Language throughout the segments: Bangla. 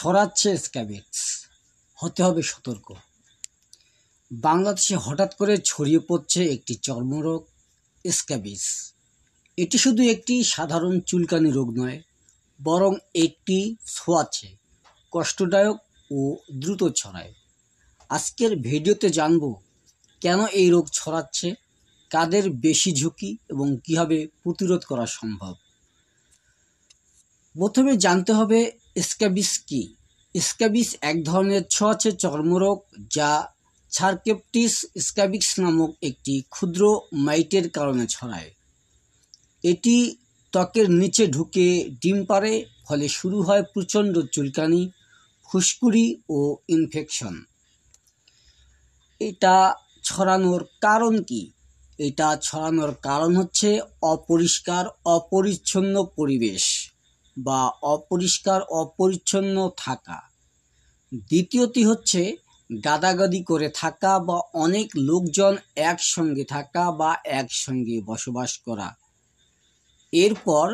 ছড়াচ্ছে স্ক্যাবিস, হতে হবে সতর্ক। বাংলাদেশে হঠাৎ করে ছড়িয়ে পড়ছে একটি চর্মরোগ স্ক্যাবিস। এটি শুধু একটি সাধারণ চুলকানি রোগ নয়, বরং একটি ছোঁয়াচে, কষ্টদায়ক ও দ্রুত ছড়ায়। আজকের ভিডিওতে জানব কেন এই রোগ ছড়াচ্ছে, কাদের বেশি ঝুঁকি এবং কীভাবে প্রতিরোধ করা সম্ভব। প্রথমে জানতে হবে স্ক্যাবিস কী। স্ক্যাবিস এক ধরনের ছোঁয়াচে চর্মরোগ যা সারকেপ্টিস স্ক্যাবিস নামক একটি ক্ষুদ্র মাইটের কারণে ছড়ায়। এটি ত্বকের নিচে ঢুকে ডিম পাড়ে, ফলে শুরু হয় প্রচণ্ড চুলকানি, ফুসকুড়ি ও ইনফেকশন। এটা ছড়ানোর কারণ কি? এটা ছড়ানোর কারণ হচ্ছে অপরিষ্কার অপরিচ্ছন্ন পরিবেশ বা অপরিষ্কার অপরিচ্ছন্ন থাকা। দ্বিতীয়টি হচ্ছে গাদাগাদি করে থাকা বা অনেক লোকজন একসঙ্গে থাকা বা একসঙ্গে বসবাস করা। এরপর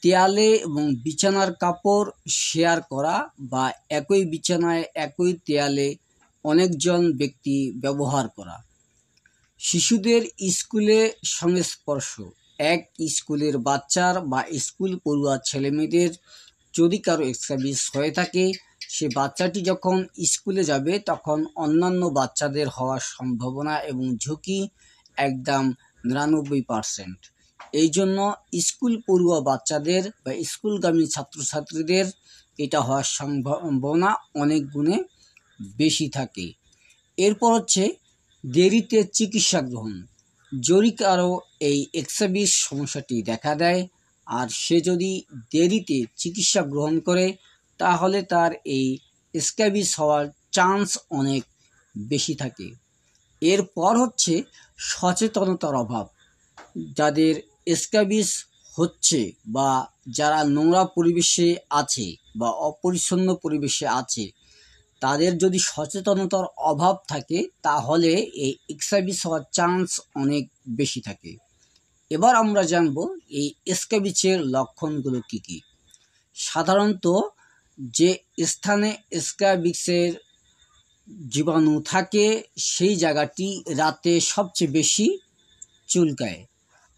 দেয়ালে এবং বিছানার কাপড় শেয়ার করা বা একই বিছানায় একই দেয়ালে অনেকজন ব্যক্তি ব্যবহার করা। শিশুদের স্কুলে সংস্পর্শ। এক স্কুলের বাচ্চার বা স্কুল পড়ুয়া ছেলেমেয়েদের যদি কারো স্ক্যাবিস হয়ে থাকে, সে বাচ্চাটি যখন স্কুলে যাবে তখন অন্যান্য বাচ্চাদের হওয়ার সম্ভাবনা এবং ঝুঁকি একদম 99%। এই জন্য স্কুল পড়ুয়া বাচ্চাদের বা স্কুলগামী ছাত্রছাত্রীদের এটা হওয়ার সম্ভাবনা অনেক গুণে বেশি থাকে। এরপর হচ্ছে দেরিতে চিকিৎসা গ্রহণ। যদি কারো এই স্ক্যাবিস সমস্যাটি দেখা দেয় আর সে যদি দেরিতে চিকিৎসা গ্রহণ করে, তাহলে তার এই স্ক্যাবিস হওয়ার চান্স অনেক বেশি থাকে। এরপর হচ্ছে সচেতনতার অভাব। যাদের স্ক্যাবিস হচ্ছে বা যারা নোংরা পরিবেশে আছে বা অপরিচ্ছন্ন পরিবেশে আছে, তাদের যদি সচেতনতার অভাব থাকে তাহলে এই স্ক্যাবিস হওয়ার চান্স অনেক বেশি থাকে। এবার আমরা জানব এই স্ক্যাবিসের লক্ষণগুলো কি কি। সাধারণত যে স্থানে স্ক্যাবিসের জীবাণু থাকে সেই জায়গাটি রাতে সবচেয়ে বেশি চুলকায়।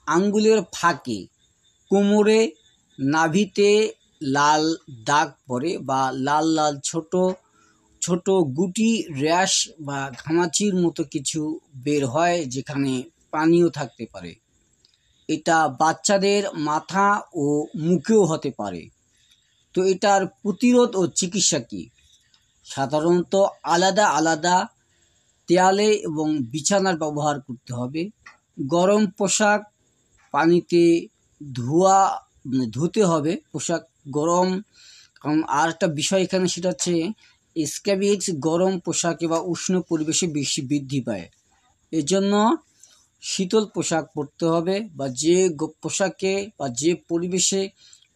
আঙ্গুলের ফাঁকে, কোমরে, নাভিতে লাল দাগ পড়ে বা লাল লাল ছোট ছোট গুটি র্যাশ বা ঘামাচির মতো কিছু বের হয়, যেখানে পানিও থাকতে পারে। এটা বাচ্চাদের মাথা ও মুখেও হতে পারে। তো এটার প্রতিরোধ ও চিকিৎসা কী? সাধারণত আলাদা আলাদা দেয়ালে এবং বিছানার ব্যবহার করতে হবে। গরম পোশাক পানিতে ধুতে হবে, পোশাক গরম। কারণ আর একটা বিষয় এখানে, সেটা হচ্ছে স্ক্যাবিস গরম পোশাকে বা উষ্ণ পরিবেশে বেশি বৃদ্ধি পায়। এজন্য শীতল পোশাক পরতে হবে, বা যে পোশাকে বা যে পরিবেশে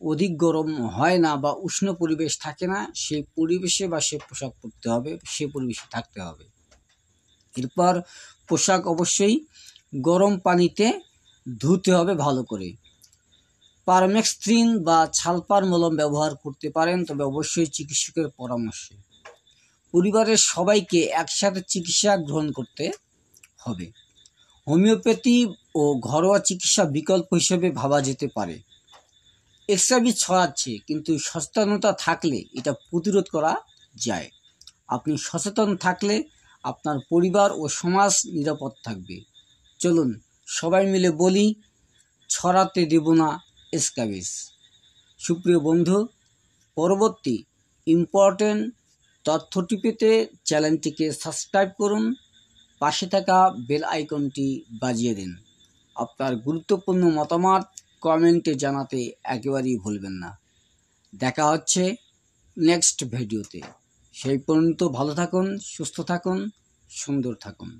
অধিক গরম হয় না বা উষ্ণ পরিবেশ থাকে না, সেই পরিবেশে বা সে পোশাক পরতে হবে, সে পরিবেশে থাকতে হবে। এরপর পোশাক অবশ্যই গরম পানিতে ধুতে হবে ভালো করে। পারমেক্সিন বা ছালপার মলম ব্যবহার করতে পারেন, তবে অবশ্যই চিকিৎসকের পরামর্শে। পরিবারের সবাইকে একসাথে চিকিৎসা গ্রহণ করতে হবে। হোমিওপ্যাথি ও ঘরোয়া চিকিৎসা বিকল্প হিসেবে ভাবা যেতে পারে। স্ক্যাবিস ছড়াচ্ছে, কিন্তু সচেতনতা থাকলে এটা প্রতিরোধ করা যায়। আপনি সচেতন থাকলে আপনার পরিবার ও সমাজ নিরাপদ থাকবে। চলুন সবাই মিলে বলি, ছড়াতে দেব না স্ক্যাবিস। সুপ্রিয় বন্ধু, পরবর্তী ইম্পর্টেন্ট তথ্যটি পেতে চ্যানেলটিকে সাবস্ক্রাইব করুন, পাশে থাকা বেল আইকনটি বাজিয়ে দিন। আপনার গুরুত্বপূর্ণ মতামত কমেন্টে জানাতে একেবারেই ভুলবেন না। দেখা হচ্ছে নেক্সট ভিডিওতে। সেই পর্যন্ত ভালো থাকুন, সুস্থ থাকুন, সুন্দর থাকুন।